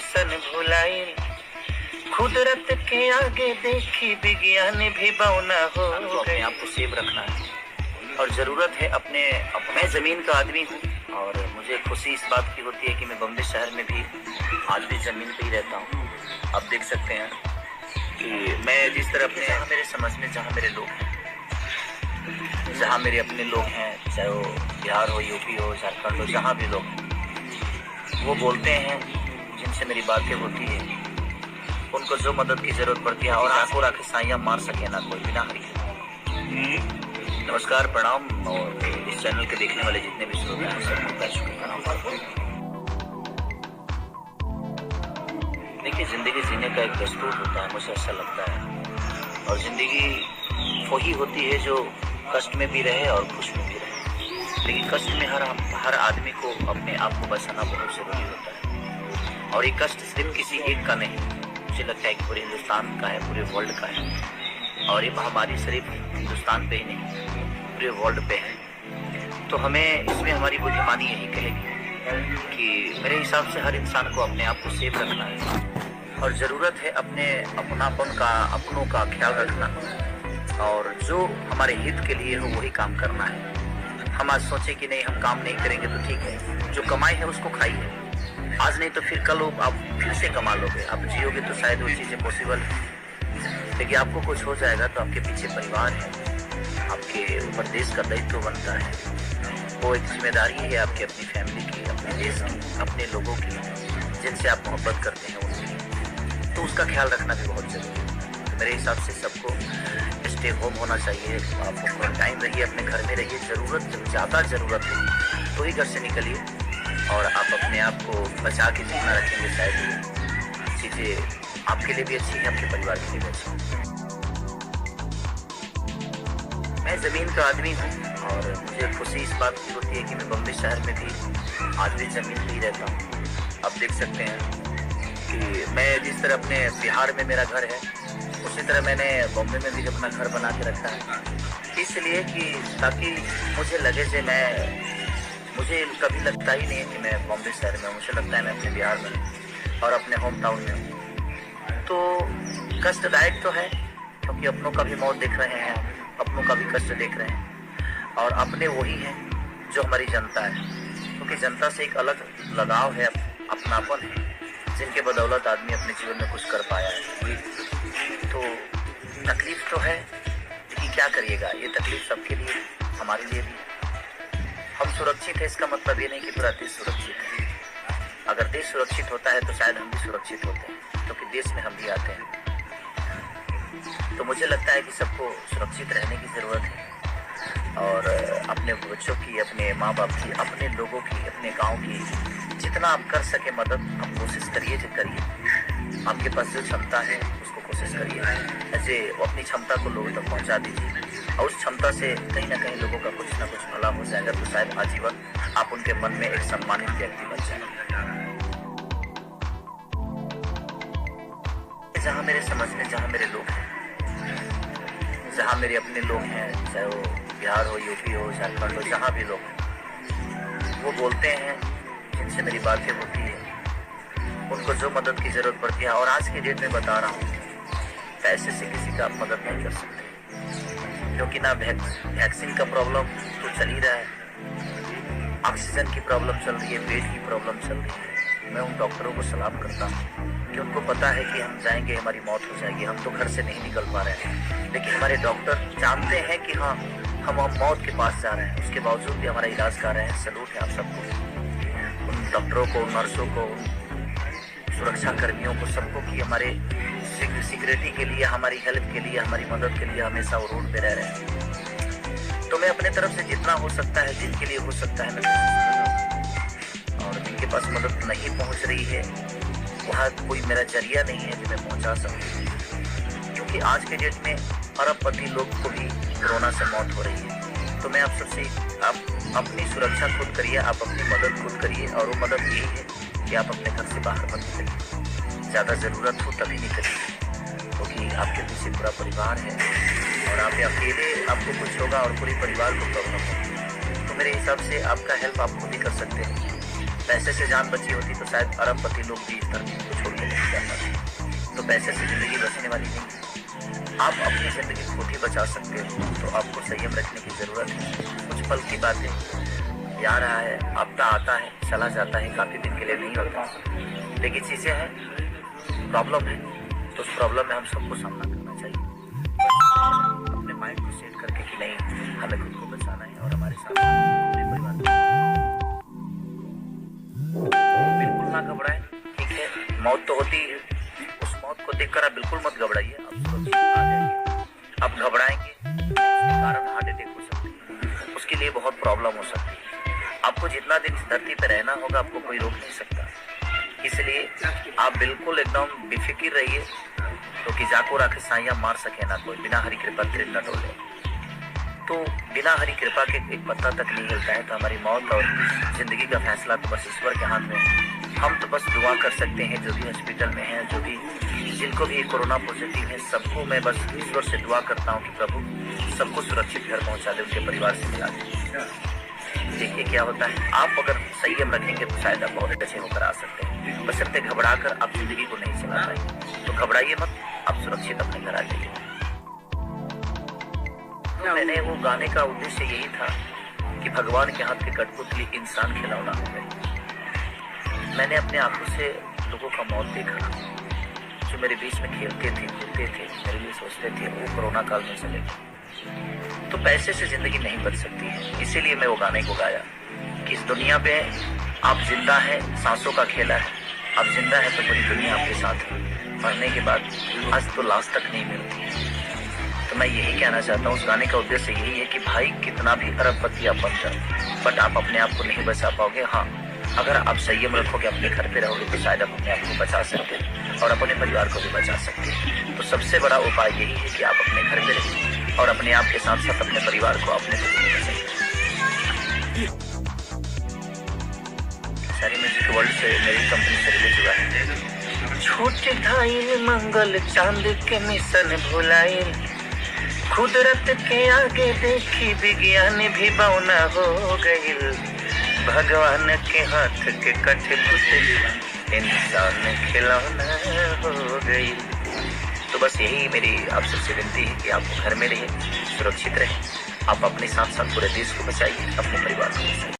सन भुलाइल, कुदरत के आगे देखी विज्ञान भी बौना हो गए। अपने आप को सेव रखना है और ज़रूरत है अपने। मैं ज़मीन का आदमी हूँ और मुझे खुशी इस बात की होती है कि मैं बम्बई शहर में भी आज भी ज़मीन पे ही रहता हूँ। आप देख सकते हैं कि मैं जिस तरह अपने जहाँ मेरे समझ में जहाँ मेरे लोग हैं, जहाँ मेरे अपने लोग हैं, चाहे वो बिहार हो, यूपी हो, झारखंड हो, जहाँ भी लोग हैं, वो बोलते हैं जिनसे मेरी बातें होती है, उनको जो मदद की जरूरत पड़ती है और आंखों राखे साइयाँ मार सके ना कोई बिना हरी। नमस्कार, प्रणाम। और इस चैनल के देखने वाले जितने भी श्रोता हैं सबको पैर छू के प्रणाम करता हूं। देखिए, जिंदगी जीने का एक दस्तूर होता है, मुझे ऐसा लगता है। और जिंदगी वही होती है जो कष्ट में भी रहे और खुश में भी रहे। लेकिन कष्ट में हर आदमी को अपने आप को बचाना बहुत जरूरी होता है। और ये कष्ट सिर्फ किसी एक का नहीं, मुझे लगता है कि पूरे हिंदुस्तान का है, पूरे वर्ल्ड का है। और ये महामारी सिर्फ हिंदुस्तान पे ही नहीं, पूरे वर्ल्ड पे है। तो हमें इसमें हमारी बुद्धिमानी यही कहेगी कि मेरे हिसाब से हर इंसान को अपने आप को सेफ रखना है और ज़रूरत है अपने अपनापन का, अपनों का ख्याल रखना। और जो हमारे हित के लिए हो वही काम करना है। हम आज सोचे कि नहीं, हम काम नहीं करेंगे तो ठीक है, जो कमाई है उसको खाइए। आज नहीं तो फिर कल आप फिर से कमा लोगे, आप जियोगे तो शायद वो चीज़ें पॉसिबल है। लेकिन आपको कुछ हो जाएगा तो आपके पीछे परिवार है, आपके ऊपर देश का दायित्व बनता है। वो एक जिम्मेदारी है आपकी, अपनी फैमिली की, अपने देश की, अपने लोगों की, जिनसे आप मोहब्बत करते हैं उनकी। तो उसका ख्याल रखना भी बहुत जरूरी है। तो मेरे हिसाब से सबको स्टे होम होना चाहिए। आप क्वारंटाइन रहिए, अपने घर में रहिए। ज़रूरत जब ज़्यादा ज़रूरत है तो ही घर से निकलिए और आप अपने आप को बचा के जितना रखेंगे शायद चीज़ें आपके लिए भी अच्छी है, आपके परिवार के लिए भी अच्छी है। मैं ज़मीन का आदमी हूँ और मुझे खुशी इस बात की होती है कि मैं बम्बई शहर में भी आज भी ज़मीन पे ही रहता हूँ। आप देख सकते हैं कि मैं जिस तरह अपने बिहार में मेरा घर है, उसी तरह मैंने बॉम्बे में भी अपना घर बना के रखा है। इसलिए कि ताकि मुझे लगे कि मुझे कभी लगता ही नहीं है कि मैं बॉम्बे शहर में हूँ। मुझे लगता है मैं अपने बिहार में और अपने होम टाउन में हूँ। तो कष्टदायक तो है क्योंकि अपनों का भी मौत देख रहे हैं, अपनों का भी कष्ट देख रहे हैं। और अपने वही हैं जो हमारी जनता है, क्योंकि जनता से एक अलग लगाव है, अपनापन है, जिनके बदौलत आदमी अपने जीवन में कुछ कर पाया है। तो तकलीफ तो है, लेकिन क्या करिएगा, ये तकलीफ सबके लिए, हमारे लिए भी। हम सुरक्षित है इसका मतलब ये नहीं कि पूरा देश सुरक्षित है। अगर देश सुरक्षित होता है तो शायद हम भी सुरक्षित होते हैं, क्योंकि देश में हम भी आते हैं। तो मुझे लगता है कि सबको सुरक्षित रहने की ज़रूरत है और अपने बच्चों की, अपने माँ बाप की, अपने लोगों की, अपने गाँव की जितना आप कर सके मदद आप कोशिश करिए। आपके पास जो क्षमता है उसको कोशिश करिए, ऐसे अपनी क्षमता को लोगों तक पहुंचा दीजिए और उस क्षमता से कहीं ना कहीं लोगों का कुछ ना कुछ भला हो जाएगा। तो शायद आजीवन आप उनके मन में एक सम्मानित व्यक्ति बन जाएंगे। जहाँ मेरे समझ में जहाँ मेरे लोग हैं, जहाँ मेरे अपने लोग हैं, चाहे वो बिहार हो, यूपी हो, झारखंड हो, जहाँ भी लोग हैं, वो बोलते हैं जिनसे मेरी बातें होती है, उनको जो मदद की जरूरत पड़ती है। और आज की डेट में बता रहा हूँ, पैसे से किसी का आप मदद नहीं कर सकते, क्योंकि ना वैक्सीन का प्रॉब्लम तो चल ही रहा है, ऑक्सीजन की प्रॉब्लम चल रही है, बेड की प्रॉब्लम चल रही है। मैं उन डॉक्टरों को सलाम करता हूँ कि उनको पता है कि हम जाएंगे हमारी मौत हो जाएगी, हम तो घर से नहीं निकल पा रहे हैं, लेकिन हमारे डॉक्टर जानते हैं कि हाँ हम मौत के पास जा रहे हैं, उसके बावजूद भी हमारा इलाज कर रहे हैं। सलूट है आप सबको, उन डॉक्टरों को, नर्सों को, सुरक्षा कर्मियों को, सबको कि हमारे सिक्योरिटी के लिए, हमारी हेल्प के लिए, हमारी मदद के लिए हमेशा वो रोड पे रह रहे हैं। तो मैं अपने तरफ से जितना हो सकता है, जिनके लिए हो सकता है, मैं कोशिश कर रहा हूँ। और जिनके पास मदद नहीं पहुँच रही है, वहाँ कोई मेरा जरिया नहीं है कि मैं पहुँचा सकूँ, क्योंकि आज के डेट में अरबपति लोग को भी कोरोना से मौत हो रही है। तो मैं आप सबसे, आप अपनी सुरक्षा खुद करिए, आप अपनी मदद खुद करिए। और वो मदद यही है कि आप अपने घर से बाहर मत निकलिए, ज़्यादा ज़रूरत हो तभी निकलिए, क्योंकि आपके पीछे पूरा परिवार है और आप अकेले आपको कुछ होगा और पूरे परिवार को प्रॉब्लम होगी। तो मेरे हिसाब से आपका हेल्प आप खुद ही कर सकते हैं। पैसे से जान बची होती तो शायद अरबपति लोग भी इस धरती को छोड़ के नहीं जाते। तो पैसे से जिंदगी बचने वाली नहीं। आप अपनी जिंदगी खुद ही बचा सकते हो, तो आपको संयम रखने की जरूरत है। कुछ पल की बातें, आ रहा है, आपदा आता है, चला जाता है, काफी दिन के लिए नहीं होता, लेकिन चीजें हैं, प्रॉब्लम है, तो उस प्रॉब्लम में हम सबको सामना करना चाहिए। अपने माइंड को सेट करके कि नहीं, हमें खुद को बचाना है और हमारे साथ पूरे परिवार बिल्कुल ना घबराएं। ठीक है, मौत तो होती है, उस मौत को देखकर आप बिल्कुल मत घबराइए, आप सुरक्षित आ जाएंगे। आप घबराएंगे, उसके कारण हार्ट अटैक हो सकती है, उसके लिए बहुत प्रॉब्लम हो सकती है। आपको जितना दिन इस धरती पर रहना होगा, आपको कोई रोक नहीं सकता। इसलिए आप बिल्कुल एकदम बेफिक्र रहिए, क्योंकि जाको राखे साइया मार सके ना कोई, बिना हरी कृपा तीर न डोले। तो बिना हरी कृपा के एक पत्ता तक नहीं हिलता है। तो हमारी मौत और जिंदगी का फैसला तो बस ईश्वर के हाथ में है। हम तो बस दुआ कर सकते हैं, जो भी हॉस्पिटल में है, जो भी जिनको भी कोरोना पॉजिटिव है, सबको मैं बस ईश्वर से दुआ करता हूँ कि प्रभु सबको सुरक्षित घर पहुँचा दे, उनके परिवार से मिला दे। देखिए क्या होता है, आप अगर संयम रखेंगे तो शायद आप बहुत अच्छे होकर आ सकते हैं। बशर्ते घबरा कर आप जिंदगी को नहीं चला पाएंगे। तो घबराइए मत, आप सुरक्षित अपने घर आ जाइए। तो मैंने वो गाने का उद्देश्य यही था कि भगवान के हाथ की कठपुतली इंसान खिलौना हो गई। मैंने अपने आंखों से लोगों का मौत देखा, जो मेरे बीच में खेलते थे, कूदते थे, मेरे लिए सोचते थे, वो कोरोना काल में चले गए। तो पैसे से जिंदगी नहीं बच सकती है। इसीलिए मैं वो गाने को गाया कि इस दुनिया पे आप जिंदा हैं, सांसों का खेला है, आप जिंदा हैं तो पूरी दुनिया आपके साथ है। मरने के बाद आज तो लाश तक नहीं मिलती है। तो मैं यही कहना चाहता हूँ, उस गाने का उद्देश्य यही है कि भाई कितना भी अरबपति आप बन जाओ, बट आप अपने आप को नहीं बचा पाओगे। हाँ, अगर आप संयम रखोगे, अपने घर पे रहोगे, तो शायद आप अपने आप को बचा सकते हैं और अपने परिवार को भी बचा सकते हैं। तो सबसे बड़ा उपाय यही है कि आप अपने घर पे रहिए और अपने आप के साथ साथ अपने परिवार को, अपने को भी बचाइए। सारी म्यूजिक वर्ल्ड से मेरी कंपनी से रिलीज हुआ है। छोटे धाइल मंगल चांद के मिशन भुलाइल, कुदरत के आगे देखी विज्ञान भी बौना हो गईल। भगवान के हाथ के कठपुतली इंसान खिलौना हो गई। तो बस यही मेरी आप सबसे विनती है कि आप घर में रहिए, सुरक्षित रहें, आप अपने साथ साथ पूरे देश को बचाइए, अपने परिवार को बचाइए।